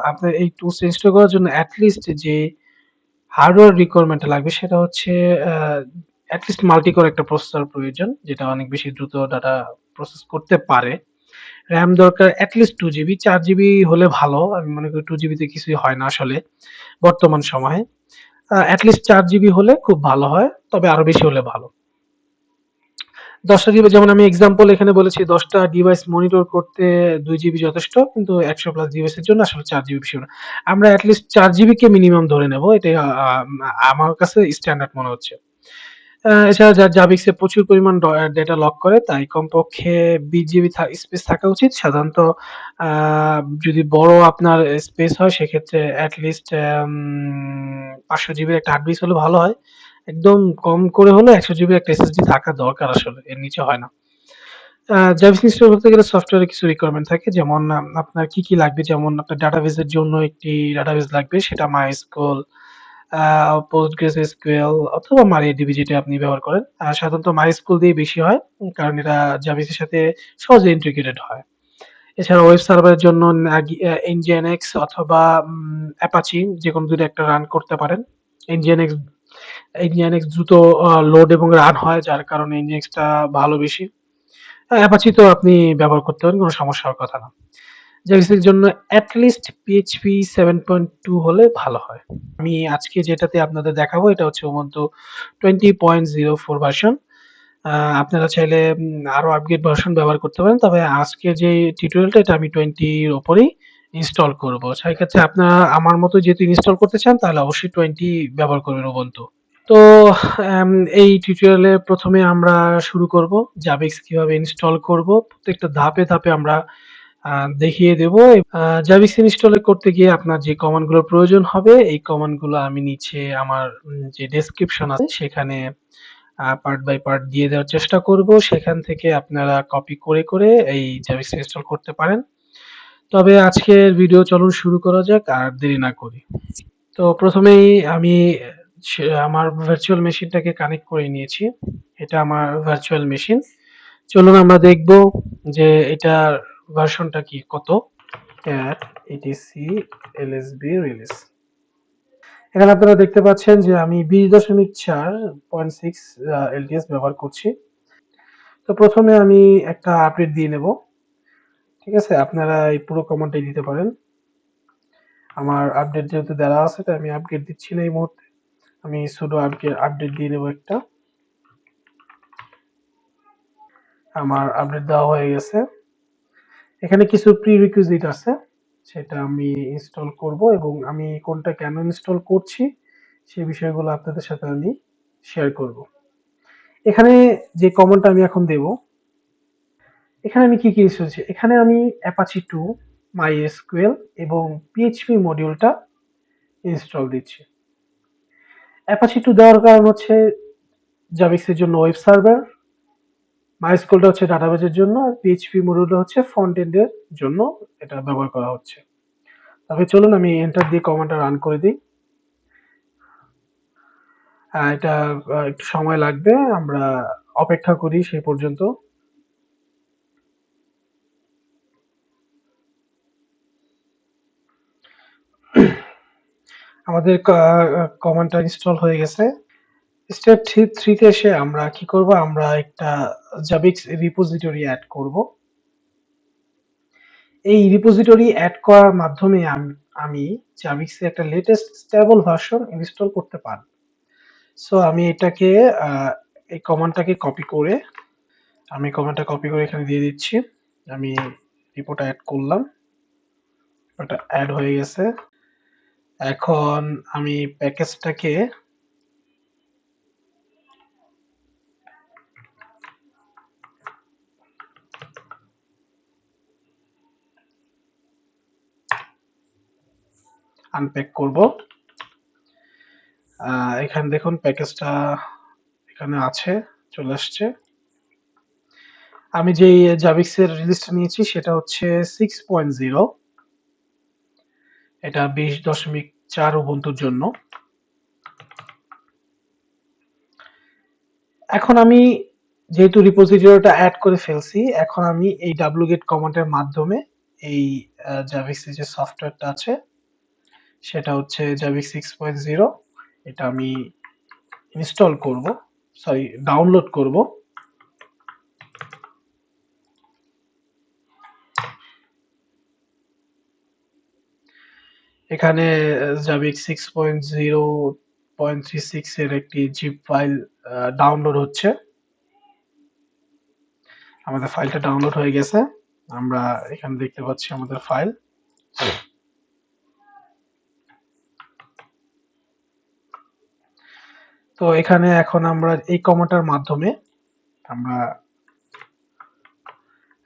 আপনার এই tools install করার জন্য এট লিস্ট যে হার্ডওয়্যার রিকোয়ারমেন্ট টা লাগবে সেটা হচ্ছে আ এট লিস্ট মাল্টি কোর একটা প্রসেসর প্রয়োজন, যেটা অনেক বেশি দ্রুত ডাটা প্রসেস করতে পারে। র‍্যাম দরকার এট লিস্ট 2 জিবি, 4 জিবি হলে ভালো। আমি মনে করি 2 জিবিতে কিছুই হয় না আসলে বর্তমান সময়ে। এট লিস্ট 4 জিবি হলে খুব ভালো হয়। তবে আরো বেশি হলে ভালো। ১০ টা জিবি, যেমন আমি এক্সাম্পল এখানে বলেছি ১০ টা ডিভাইস মনিটর করতে ২ জিবি যথেষ্ট। কিন্তু ১০০ প্লাস ডিভাইসের জন্য আসলে ৪ জিবি বেশি না। আমরা at least ৪ GB K minimum ধরে নেব। এটাই আমার কাছে স্ট্যান্ডার্ড মনে হচ্ছে। এছাড়া জাভিক্স এ প্রচুর পরিমাণ ডেটা লক করে, তাই কমপক্ষে ২০ জিবি স্পেস থাকা উচিত। সাধারণত আ যদি বড় আপনার স্পেস হয় সেক্ষেত্রে এট লিস্ট ৫০০ জিবির একটা হার্ড ডিস্ক হলে ভালো হয়। একদম কম করে হলে ১০০ জিবির একটা এসএসডি থাকা দরকার আসলে। এর নিচে হয় না। জাভিক্স ইনস্টল করতে গেলে সফটওয়্যারে কিছু রিকোয়ারমেন্ট থাকে। যেমন আপনার কি লাগবে? যেমন আপনার ডাটাবেসের জন্য একটি ডাটাবেস লাগবে। সেটা MySQL, আ PostgreSQL অথবা MariaDB, যেটা আপনি ব্যবহার করেন। সাধারণত MySQL দিয়েই বেশি হয়। কারণ এটা জাভিক্স এর সাথে সহজে ইন্টিগ্রেটেড হয়। এছাড়া ওয়েব সার্ভারের জন্য Nginx অথবা Apache, যেকোনো ২ টা একটা রান করতে পারেন। Nginx Nginx দ্রুত লোড এবং রান হয়, যার কারণে Nginx টা ভালো বেশি। Apache তো আপনি ব্যবহার করতে পারেন, কোনো সমস্যা হওয়ার কথা না। জাভিক্স এর জন্য এট লিস্ট PHP 7.2 হলে ভালো হয়। আমি আজকে যেটাতে আপনাদের দেখাবো এটা হচ্ছে Ubuntu 20.04 ভার্সন। আ আপনারা চাইলে আরো আপগ্রেড ভার্সন ব্যবহার করতে পারেন। তবে আজকে যে টিউটোরিয়ালটা এটা আমি 20 এর উপরেই ইনস্টল করব। সেক্ষেত্রে আপনারা আমার মতো যেহেতু ইনস্টল করতে চান তাহলে অবশ্যই 20 ব্যবহার করবেন Ubuntu। তো আম এই টিউটোরিয়ালে ১ম এ আমরা শুরু করব জাভিক্স কিভাবে ইনস্টল করব। প্রত্যেকটা ধাপে, ধাপে আমরা আ দেখিয়ে দেব। জাভিক্স ইনস্টল করতে গিয়ে আপনার যে কমান্ড গুলোর প্রয়োজন হবে, এই কমান্ড গুলো আমি নিচে আমার যে ডেসক্রিপশন আছে সেখানে পার্ট বাই পার্ট দিয়ে দেওয়ার চেষ্টা করব। সেখান থেকে আপনারা কপি করে, করে এই জাভিক্স ইনস্টল করতে পারেন। তবে আজকের ভিডিও চলুন শুরু করা যাক আর দেরি না করি। তো ১ম এই আমি আমার ভার্চুয়াল মেশিনটাকে কানেক্ট করে নিয়েছি। এটা আমার ভার্চুয়াল মেশিন। চলুন আমরা দেখব যে এটার ভার্সনটা কি কত। cat etc lsb release। এখানে আপনারা দেখতে পাচ্ছেন যে আমি 20.4.6 LTS ব্যবহার করছি। তো ১ম এ আমি একটা আপডেট দিয়ে নেব। ঠিক আছে? আপনারা এই পুরো কমান্ডটাই দিতে পারেন। আমার আপডেট যেহেতু দেওয়া আছে তাই আমি আপডেট দিচ্ছি না এই মুহূর্তে। আমি sudo আপডেট দিয়ে নেব একটা। আমার আপডেট দেওয়া হয়ে গেছে। এখানে কিছু প্রিরিকুইজিট আছে, সেটা আমি ইনস্টল করব এবং আমি কোনটা কেন ইনস্টল করছি সেই বিষয়গুলো আপনাদের সাথে আমি শেয়ার করব। এখানে যে কমান্ডটা আমি এখন দেব, এখানে আমি কি ইনস্টল করছি? এখানে আমি Apache 2, MySQL এবং PHP মডিউলটা ইনস্টল দিচ্ছি। Apache 2 দেওয়ার কারণ হচ্ছে জাভিক্স এর জন্য ওয়েব সার্ভার, MySQL টা হচ্ছে ডাটাবেজের জন্য, আর PHP মডিউলটা হচ্ছে ফ্রন্ট এন্ড এর জন্য এটা ব্যবহার করা হচ্ছে। তবে চলুন আমি এন্টার দিয়ে কমান্ডটা রান করে দিই। এটা একটু সময় লাগবে। আমরা অপেক্ষা করি সেই পর্যন্ত। আমাদের কমান্ডটা ইনস্টল হয়ে গেছে। স্টেপ 3 তে এসে আমরা কি করব? আমরা একটা জাভিক্স রিপোজিটরি এড করব। এই রিপোজিটরি এড করার মাধ্যমে আমি জাভিক্স এর একটা লেটেস্ট স্টেবল ভার্সন ইনস্টল করতে পারব। সো আমি এটাকে আ এই কমান্ডটাকে কপি করে এখানে দিয়ে দিচ্ছি। আমি রিপোটা এড করলাম। ওটা এড হয়ে গেছে। এখন আমি প্যাকেজটাকে আনপ্যাক করব। এখানে দেখুন প্যাকেজটা এখানে আছে, চলে আসছে। আমি যেই জাভিক্স এর রিলিজটা নিয়েছি সেটা হচ্ছে 6.0। এটা 20.4 উবুন্টুর জন্য। এখন আমি যেহেতু রিপোজিটরিটা এড করে ফেলছি, এখন আমি এই wget কমান্ডের মাধ্যমে এই জাভিক্স যে সফটওয়্যারটা আছে সেটা হচ্ছে জাভিক্স 6.0। এটা আমি ইনস্টল করব, সরি ডাউনলোড করব। এখানে জাভিক্স 6.0.36 এর একটি জিপ ফাইল ডাউনলোড হচ্ছে। আমাদের ফাইলটা ডাউনলোড হয়ে গেছে, আমরা এখানে দেখতে পাচ্ছি আমাদের ফাইল। তো এখানে এখন আমরা এই কমান্ডের মাধ্যমে আমরা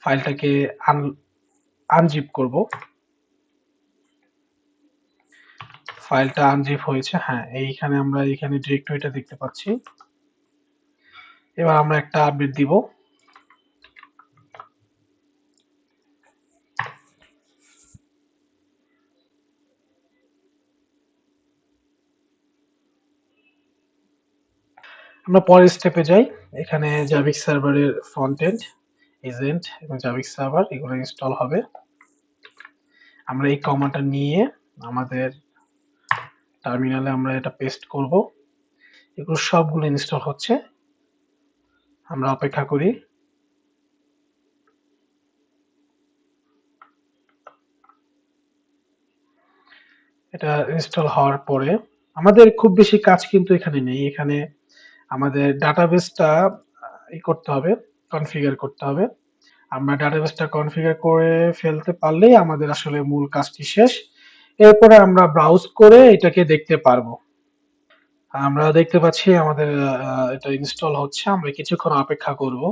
ফাইলটাকে আনজিপ করব। ফাইলটা আনজিপ হয়েছে, হ্যাঁ এইখানে আমরা এখানে ডিরেক্টরিটা দেখতে পাচ্ছি। এবার আমরা একটা আপডেট দিব। আমরা পরের স্টেপে যাই। এখানে জাভিক্স সার্ভারের ফ্রন্ট এন্ড, এজেন্ট এবং জাভিক্স সার্ভার এগুলো ইনস্টল হবে। আমরা এই কমান্ডটা নিয়ে আমাদের টার্মিনালে আমরা এটা পেস্ট করব। এগুলো সবগুলো ইনস্টল হচ্ছে, আমরা অপেক্ষা করি। এটা ইনস্টল হওয়ার পরে আমাদের খুব বেশি কাজ কিন্তু এখানে নেই। এখানে আমাদের ডাটাবেসটা করতে হবে, কনফিগার করতে হবে। আমরা ডাটাবেসটা কনফিগার করে ফেলতে পারলেই আমাদের আসলে মূল কাজটি শেষ। এরপরে আমরা ব্রাউজ করে এটাকে দেখতে পারবো। আমরা দেখতে পাচ্ছি আমাদের এটা ইনস্টল হচ্ছে, আমরা কিছুক্ষণ অপেক্ষা করব।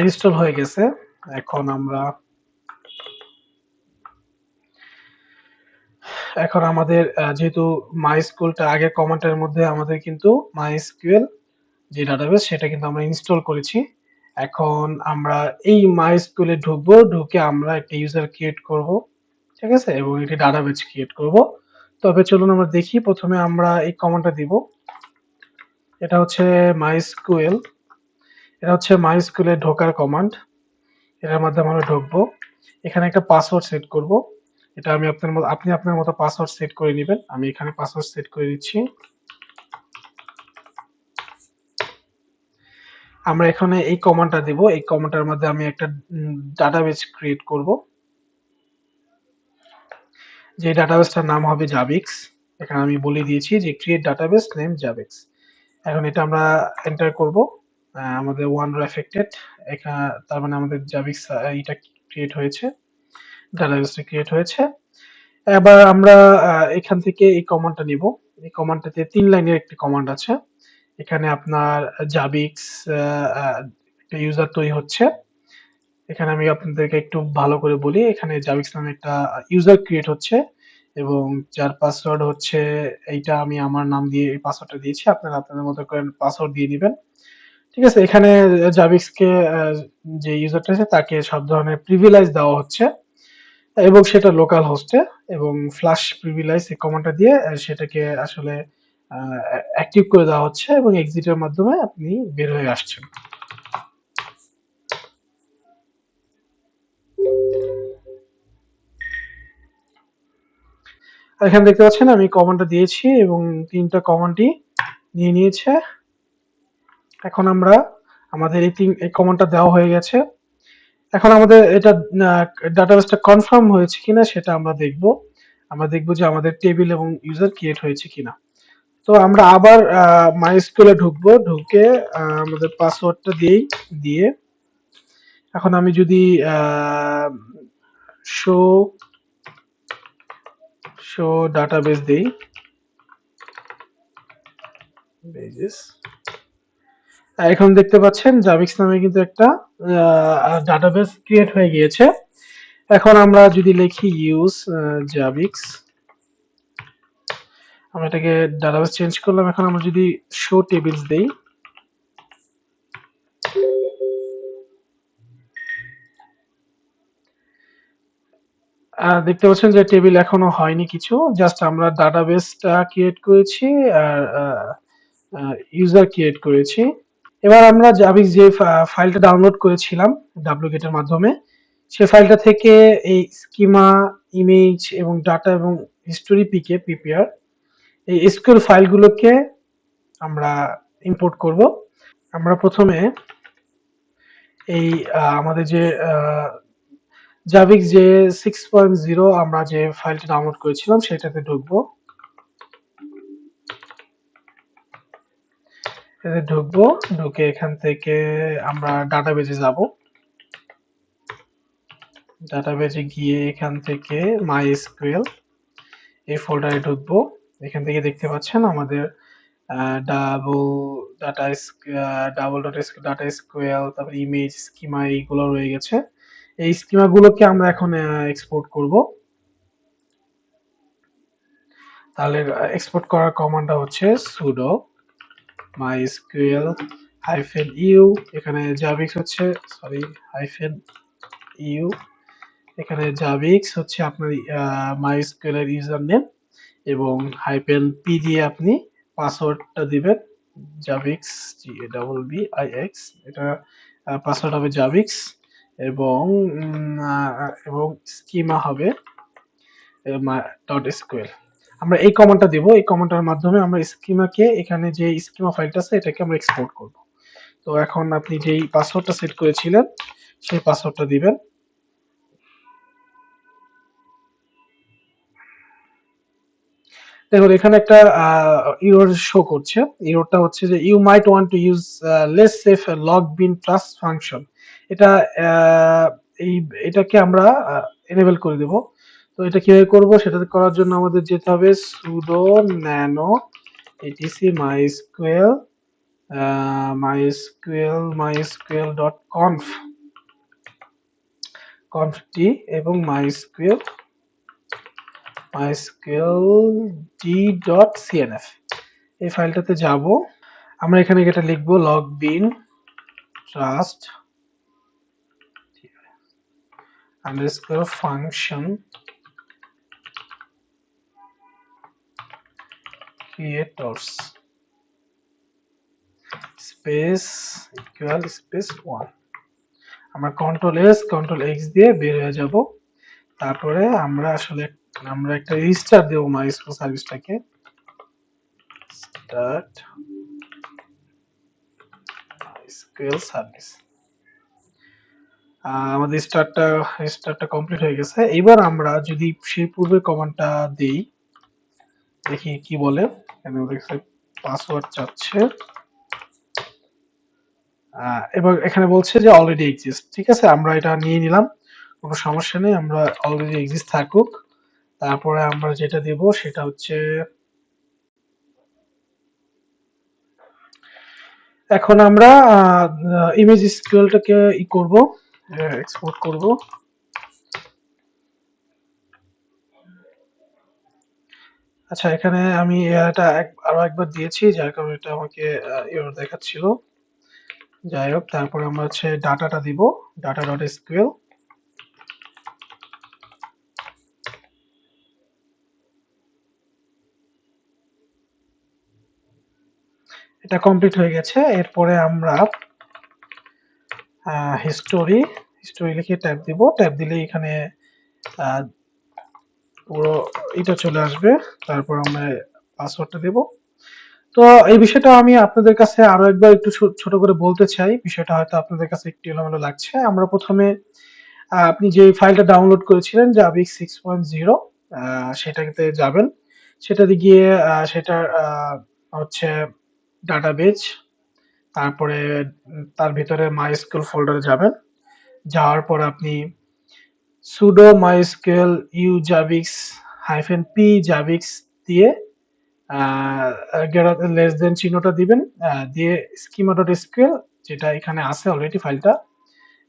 ইনস্টল হয়ে গেছে। এখন আমরা আমাদের যেহেতু মাইস্কুলটা আগের কমান্ডের মধ্যে আমাদের কিন্তু মাইস্কুয়েল যে ডাটাবেস সেটা কিন্তু আমরা ইনস্টল করেছি। এখন আমরা এই মাইস্কুলে ঢুকবো, ঢুকে আমরা একটা ইউজার ক্রিয়েট করব, ঠিক আছে, এবং একটি ডাটাবেস ক্রিয়েট করব। তবে চলুন আমরা দেখি। প্রথমে আমরা এই কমান্ডটা দিব। এটা হচ্ছে মাইস্কুয়েল, এটা হচ্ছে মাইস্কুলে ঢোকার কমান্ড। এটার মাধ্যমে আমরা ঢুকবো। এখানে একটা পাসওয়ার্ড সেট করব। এটা আমি আপনি আপনার মতো পাসওয়ার্ড সেট করে নেবেন। আমি এখানে পাসওয়ার্ড সেট করে দিচ্ছি। আমরা এখানে এই কমান্ডটা দিব। এই কমান্ডটার মধ্যে আমি একটা ডাটাবেস ক্রিয়েট করব, যে ডাটাবেসটার নাম হবে জাভিক্স। এখানে আমি বলে দিয়েছি যে ক্রিয়েট ডাটাবেস নেম জাভিক্স। এখন এটা আমরা এন্টার করব। আমাদের ওয়ান রো এফেক্টেড, এখানে তার মানে আমাদের জাভিক্স এটা ক্রিয়েট হয়েছে, ডাটাবেসটা ক্রিয়েট হয়েছে। এবার আমরা এখান থেকে এই কমান্ডটা নিব। এই কমান্ডটাতে ৩ লাইনের একটি কমান্ড আছে। এখানে আপনার জাভিক্স একটা ইউজার তৈরি হচ্ছে। এখানে আমি আপনাদেরকে একটু ভালো করে বলি। এখানে জাভিক্স নামে একটা ইউজার ক্রিয়েট হচ্ছে এবং যার পাসওয়ার্ড হচ্ছে এইটা, আমি আমার নাম দিয়ে এই পাসওয়ার্ডটা দিয়েছি। আপনারা আপনাদের মতো করে পাসওয়ার্ড দিয়ে দিবেন। ঠিক আছে? এখানে জাভিক্সকে যে ইউজারটা আছে তাকে সব ধরনের প্রিভিলেজ দেওয়া হচ্ছে এবং সেটা লোকাল হোস্টে, এবং ফ্লাশ প্রিভিলেজ এই কমান্ডটা দিয়ে সেটাকে আসলে অ্যাক্টিভ করে দেওয়া হচ্ছে এবং এক্সিটের মাধ্যমে আপনি বের হয়ে আসছেন। এখানে দেখতে পাচ্ছেন আমি কমান্ডটা দিয়েছি এবং ৩টা কমান্ডই নিয়ে নিয়েছে। এখন আমরা আমাদের এই কমান্ডটা দেওয়া হয়ে গেছে। এখন আমাদের এটা ডাটাবেসটা কনফার্ম হয়েছে কিনা সেটা আমরা দেখব। আমরা দেখব যে আমাদের টেবিল এবং ইউজার ক্রিয়েট হয়েছে কিনা। তো আমরা আবার MySQL এ ঢুকবো, ঢুকে আমাদের পাসওয়ার্ডটা দিয়ে এখন আমি যদি শো শো ডাটাবেস দেই, বেজেস, এখন দেখতে পাচ্ছেন জাভিক্স নামে কিন্তু একটা ডাটাবেস ক্রিয়েট হয়ে গিয়েছে। এখন আমরা যদি লিখি ইউজ জাভিক্স, আমরা এটাকে ডাটাবেস চেঞ্জ করলাম। এখন আমরা যদি শো টেবিলস দেই, দেখতে পাচ্ছেন যে টেবিল এখনো হয়নি কিছু, জাস্ট আমরা ডাটাবেসটা ক্রিয়েট করেছি আর ইউজার ক্রিয়েট করেছি। এবার আমরা জাভিক্স যে ফাইলটা ডাউনলোড করেছিলাম wget এর মাধ্যমে, সে ফাইলটা থেকে এই স্কিমা, ইমেজ এবং ডাটা এবং হিস্টোরি পিকে পিপিআর এই এসকিউএল ফাইলগুলোকে আমরা ইম্পোর্ট করব। আমরা প্রথমে এই আমাদের যে জাভিক্স যে 6.0 আমরা যে ফাইলটা ডাউনলোড করেছিলাম সেটাতে ঢুকবো। ঢুকে এখান থেকে আমরা ডাটাবেজে যাব। ডাটাবেজে গিয়ে এখান থেকে মাইএসকিউএল এই ফোল্ডারে ঢুকবো। এখান থেকে দেখতে পাচ্ছেন আমাদের ডাবল ডাটা ডাটা এসকিউএল, তারপর ইমেজ, স্কিমা এইগুলো রয়ে গেছে। এই স্কিমা গুলোকে আমরা এখন এক্সপোর্ট করব। তাহলে এক্সপোর্ট করার কমান্ডটা হচ্ছে sudo mysql -u, এখানে জাভিক্স হচ্ছে -u, এখানে জাভিক্স হচ্ছে আপনার MySQL এর ইউজার নেম এবং -p দিয়ে আপনি পাসওয়ার্ডটা দিবেন জাভিক্স GAVVIX, এটা পাসওয়ার্ড হবে জাভিক্স এবং স্কিমা হবে .sql। আমরা এই কমান্ডটা দেব। এই কমান্ডটার মাধ্যমে আমরা স্কিমাকে, এখানে যে স্কিমা ফাইলটা আছে এটাকে আমরা এক্সপোর্ট করব। তো এখন আপনি যেই পাসওয়ার্ডটা সেট করেছিলেন সেই পাসওয়ার্ডটা দিবেন। দেখুন এখানে একটা এরর শো করছে। এররটা হচ্ছে যে you might want to use less safe log bin plus function. এটা এই এটাকে আমরা এনেবল করে দেব। তো এটা কিভাবে করব, সেটা করার জন্য আমাদের যেতে হবে sudo nano etc mysql.conf এবং mysqld.cnf এই ফাইলটাতে যাব। আমরা এখানে এটা লিখবো logbean trust underscore function creators space equal space 1। আমরা কন্ট্রোল এস কন্ট্রোল এক্স দিয়ে বের হয়ে যাব। তারপরে আমরা একটা রিস্টার্ট দেব মাইস্কুল সার্ভিসটাকে। Start MySQL service. আমাদের স্টার্টটা কমপ্লিট হয়ে গেছে। এবার আমরা যদি সেই পূর্বে কমান্ডটা দেই, দেখি কি বলে। পাসওয়ার্ড চাচ্ছে এবং এখানে বলছে যে অলরেডি এক্সিস্ট। ঠিক আছে, আমরা এটা নিয়ে নিলাম, কোনো সমস্যা নেই, আমরা অলরেডি এক্সিস্ট থাকুক। তারপরে আমরা যেটা দেব সেটা হচ্ছে এখন আমরা ইমেজ স্কিউএলটাকে করব, এক্সপোর্ট করব। আচ্ছা, এখানে আমি এটা আরো একবার দিয়েছি, যার কারণে এটা আমাকে এরর দেখাচ্ছিল। যাই হোক, তারপরে আমরা হচ্ছে ডাটাটা দিব, data.sql। এটা কমপ্লিট হয়ে গেছে। এরপরে আমরা হিস্টোরি লিখে ট্যাব দিব। ট্যাব দিলে এখানে পুরো এটা চলে আসবে। তারপর আমরা পাসওয়ার্ডটা দেব। তো এই বিষয়টা আমি আপনাদের কাছে আরো একবার একটু ছোট করে বলতে চাই। বিষয়টা হয়তো আপনাদের কাছে একটু এলোমেলো লাগছে। আমরা প্রথমে আপনি যে ফাইলটা ডাউনলোড করেছিলেন জাভিক্স 6.0 সেটাতে যাবেন। সেটাতে গিয়ে সেটার হচ্ছে ডাটাবেজ, তারপরে তার ভিতরে মাইস্কুল ফোল্ডারে যাবেন। যাওয়ার পর আপনি sudo mysql u javix -p javix দিয়ে লেস দেন চিহ্নটা দিবেন, দিয়ে schema.sql যেটা এখানে আছে অলরেডি ফাইলটা,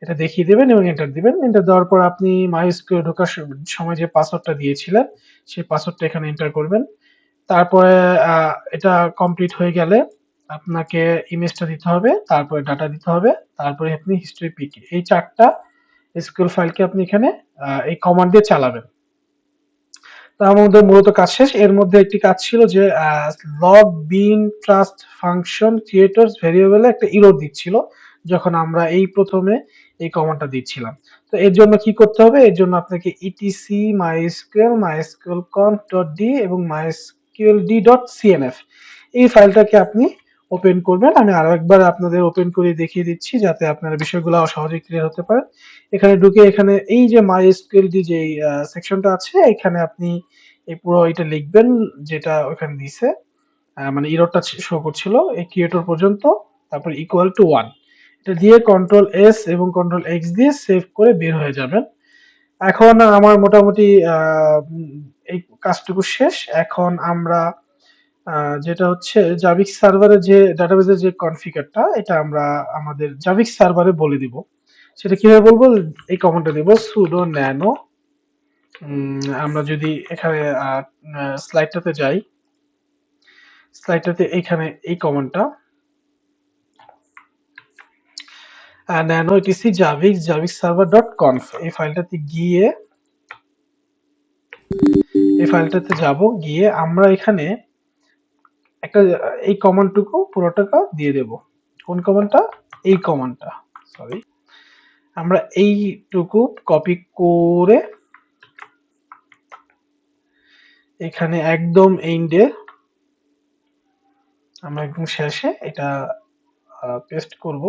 এটা দেখিয়ে দিবেন এবং এন্টার দিবেন। এন্টার দেওয়ার পর আপনি MySQL ঢোকার সময় যে পাসওয়ার্ডটা দিয়েছিলেন সেই পাসওয়ার্ডটা এখানে এন্টার করবেন। তারপরে এটা কমপ্লিট হয়ে গেলে আপনাকে ইমেজটা দিতে হবে, তারপরে ডাটা দিতে হবে, তারপরে আপনি হিস্ট্রি পিকে এই 4টা এসকিউএল ফাইলকে আপনি এখানে এই কমান্ড দিয়ে চালাবেন। তো তো আমাদের মূলত কাজ শেষ। এর মধ্যে একটি কাজ ছিল যে লগ বিন ট্রাস্ট ফাংশন ক্রিয়েটরস ভেরিয়েবলে একটা এরর দিচ্ছিল যখন আমরা এই প্রথমে এই কমান্ডটা দিচ্ছিলাম। তো এর জন্য কি করতে হবে? এর জন্য আপনাকে ইটিসি mysql mysqlconf.d এবং mysqld.cnf এই ফাইলটাকে আপনি ওপেন করবেন। আমি আরো একবার আপনাদের ওপেন করে দেখিয়ে দিচ্ছি যাতে আপনারা বিষয়গুলো সহজে ক্লিয়ার হতে পারে। এখানে ঢুকে এখানে এই যে MySQLD যে সেকশনটা আছে এখানে আপনি এই পুরো এটা লিখবেন যেটা ওখানে দিছে মানে এররটা শো করছিল এই ক্রিয়েটর পর্যন্ত, তারপর ইকুয়াল টু 1 এটা দিয়ে কন্ট্রোল এস এবং কন্ট্রোল এক্স দিয়ে সেভ করে বের হয়ে যাবেন। এখন আমার মোটামুটি এই কাজটুকু শেষ। এখন আমরা যেটা হচ্ছে জাভিক্স সার্ভারের যে ডাটাবেসের যে কনফিগারটা এটা আমরা আমাদের জাভিক্স সার্ভারে বলে দিব। সেটা কিভাবে বলবো? এই কমান্ডটা দিব sudo nano আমরা যদি এখানে স্লাইডটাতে যাই, স্লাইডটাতে এখানে এই কমান্ডটা nano etc javix server.conf এই ফাইলটাতে গিয়ে যাব, গিয়ে আমরা এখানে একটা এই কমান্ডটুকু পুরোটাকে দিয়ে দেব। কোন কমান্ডটা? এই কমান্ডটা, সরি আমরা এইটুকু কপি করে এখানে একদম এন্ডে আমরা একদম শেষে এটা পেস্ট করব।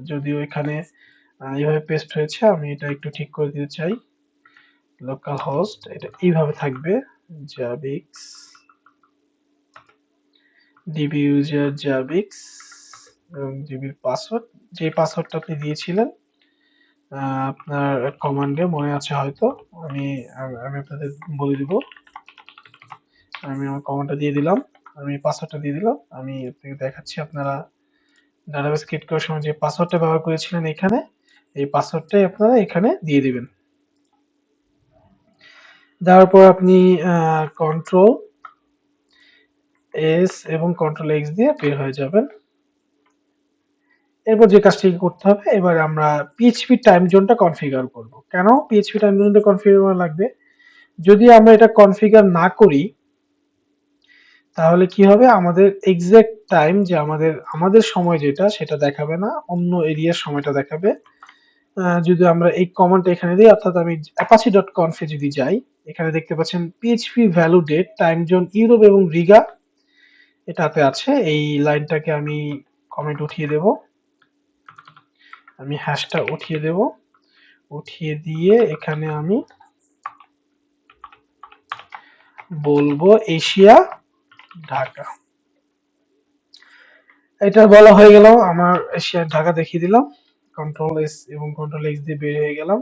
যদিও এখানে এইভাবে পেস্ট হয়েছে, আমি এটা একটু ঠিক করে দিতে চাই। লোকাল হোস্ট এটা এইভাবে থাকবে, জাভিক্স ডিবি ইউজার জাভিক্স এবং ডিবির পাসওয়ার্ড, যে পাসওয়ার্ডটা আপনি দিয়েছিলেন আপনার কমান্ডে মনে আছে হয়তো, আমি আমি আপনাদের বলে দিব। আমি আমার কমান্ডটা দিয়ে দিলাম, আমি পাসওয়ার্ডটা দিয়ে দিলাম। আমি আপনাকে দেখাচ্ছি, আপনারা ডাটাবেস ক্রিয়েট করার সময় যে পাসওয়ার্ডটা ব্যবহার করেছিলেন এখানে, এই পাসওয়ার্ডটাই আপনারা এখানে দিয়ে দিবেন। দেওয়ার পর আপনি কন্ট্রোল এস এবং কন্ট্রোল এক্স দিয়ে বের হয়ে যাবেন। এরপর যে কাজটি করতে হবে, এবার আমরা পিএইচপি টাইম জোনটা কনফিগার করব। কেন পিএইচপি টাইম জোনটা কনফিগার করা লাগবে? যদি আমরা এটা কনফিগার না করি তাহলে কি হবে? আমাদের এক্সাক্ট টাইম যে আমাদের সময় যেটা সেটা দেখাবে না, অন্য এরিয়ার সময়টা দেখাবে। যদি আমরা এই কমান্ডটা এখানে দিই, অর্থাৎ আমি apache.conf এ যদি যাই, এখানে দেখতে পাচ্ছেন PHP value date time zone Europe এবং রিগা এটাতে আছে। এই লাইনটাকে আমি কমেন্ট উঠিয়ে দেব, আমি হ্যাশটা উঠিয়ে দেব, উঠিয়ে দিয়ে এখানে আমি বলবো এশিয়া ঢাকা। এটা বলা হয়ে গেল, আমার এশিয়া ঢাকা দেখিয়ে দিলাম, কন্ট্রোল এস এবং কন্ট্রোল এক্স দিয়ে বের হয়ে গেলাম।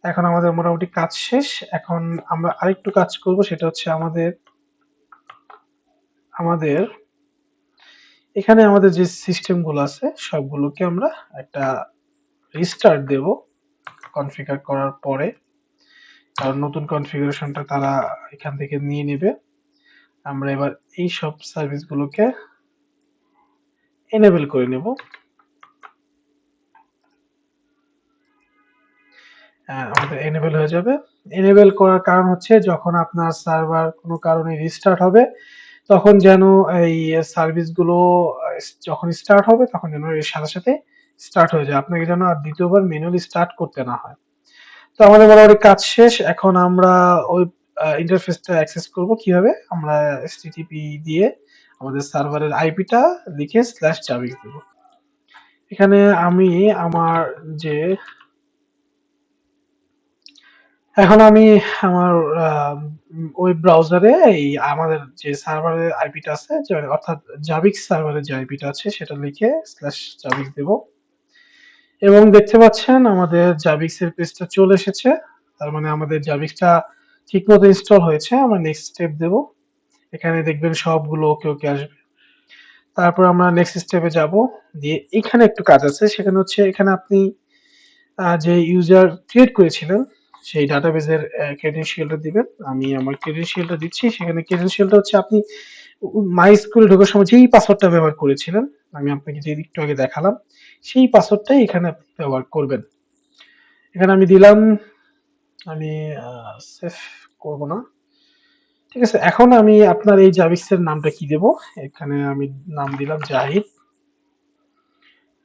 এখন আমাদের মোটামুটি কাজ শেষ। এখন আমরা আরেকটু কাজ করব, সেটা হচ্ছে আমাদের এখানে আমাদের যে সিস্টেম গুলো আছে সবগুলোকে আমরা একটা রিস্টার্ট দেব কনফিগার করার পরে, কারণ নতুন কনফিগারেশনটা তারা এখান থেকে নিয়ে নেবে। আমরা এবার এই সব সার্ভিসগুলোকে এনেবল করে নেব। আমাদের এনেবল হয়ে যাবে। এনেবল করার কারণ হচ্ছে যখন আপনার সার্ভার কোনো কারণে রিস্টার্ট হবে তখন যেন এই সার্ভিসগুলো যখন স্টার্ট হবে তখন যেন এর সাথে সাথে স্টার্ট হয়ে যায়, আপনাকে যেন আর দ্বিতীয়বার ম্যানুয়ালি স্টার্ট করতে না হয়। তো আমাদের মোটামুটি কাজ শেষ। এখন আমরা ওই ইন্টারফেসটা অ্যাক্সেস করব কিভাবে? আমরা এসটিটিপি দিয়ে আমাদের সার্ভারের আইপিটা লিখে /জাভিক্স দেব। এখানে আমি আমার যে এখন আমি আমার ওয়েব ব্রাউজারে এই আমাদের যে সার্ভারের আইপিটা আছে, অর্থাৎ জাভিক্স সার্ভারের যে আইপিটা আছে সেটা লিখে /জাভিক্স দেব এবং দেখতে পাচ্ছেন আমাদের জাভিক্স এর পেজটা চলে এসেছে। তার মানে আমাদের জাভিক্সটা ঠিকমতো ইনস্টল হয়েছে। আমরা নেক্সট স্টেপ দেব। এখানে দেখবেন সবগুলো ওকে ওকে আসবে। তারপর আমরা নেক্সট স্টেপে যাব, দিয়ে এখানে একটু কাজ আছে, সেখানে হচ্ছে এখানে আপনি যে ইউজার ক্রিয়েট করেছিলেন সেই ডাটাবেসের ক্রেডেনশিয়ালটা দিবেন। আমি আমার ক্রেডেনশিয়ালটা দিচ্ছি। সেখানে ক্রেডেনশিয়ালটা হচ্ছে আপনি মাইস্কুলে ঢোকার সময় যেই পাসওয়ার্ডটা ব্যবহার করেছিলেন, আমি আপনাকে যে একটু আগে দেখালাম, সেই পাসওয়ার্ডটাই এখানে আপনি ব্যবহার করবেন। এখানে আমি দিলাম, আমি সেভ করব না, ঠিক আছে? এখন আমি আপনার এই জাভিক্স এর নামটা কি দেব? এখানে আমি নাম দিলাম জাহিদ।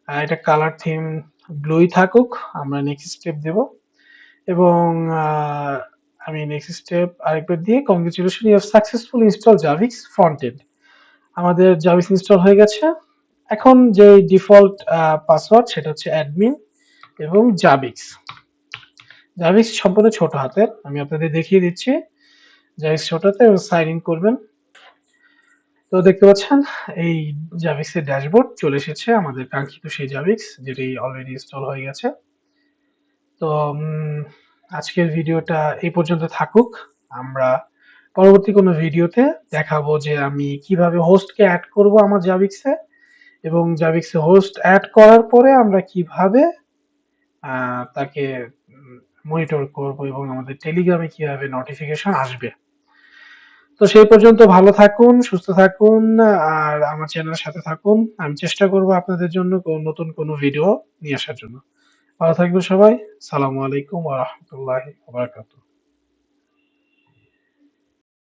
এটা কালার থিম ব্লুই থাকুক। আমরা নেক্সট স্টেপ দেব এবং আ আমি নেক্সট স্টেপ আরেকবার দিয়ে congratulation you have successfully install Zabbix front end. আমাদের জাভিক্স ইনস্টল হয়ে গেছে। এখন যে ডিফল্ট পাসওয়ার্ড সেটা হচ্ছে অ্যাডমিন এবং জাভিক্স। জাভিক্স সম্পূর্ণ ছোট হাতের। আমি আপনাদের দেখিয়ে দিচ্ছি। জাভিক্স ছোট হাতের এবং সাইন ইন করবেন। তো দেখতে পাচ্ছেন এই জাভিক্স এর ড্যাশবোর্ড চলে এসেছে আমাদের কাঙ্ক্ষিত সেই জাভিক্স যেটি অলরেডি ইনস্টল হয়ে গেছে। তো আজকের ভিডিওটা এই পর্যন্ত থাকুক। আমরা পরবর্তী কোনো ভিডিওতে দেখাবো যে আমি কিভাবে হোস্টকে এড করব আমার জাভিক্সে এবং জাভিক্সে হোস্ট এড করার পরে আমরা কিভাবে তাকে মনিটর করব এবং আমাদের টেলিগ্রামে কিভাবে নোটিফিকেশন আসবে। তো সেই পর্যন্ত ভালো থাকুন, সুস্থ থাকুন আর আমার চ্যানেলের সাথে থাকুন। আমি চেষ্টা করব আপনাদের জন্য নতুন কোনো ভিডিও নিয়ে আসার জন্য। ভালো থাকবেন সবাই। আসসালামু আলাইকুম ওয়া রাহমাতুল্লাহি ওয়া বারাকাতুহু।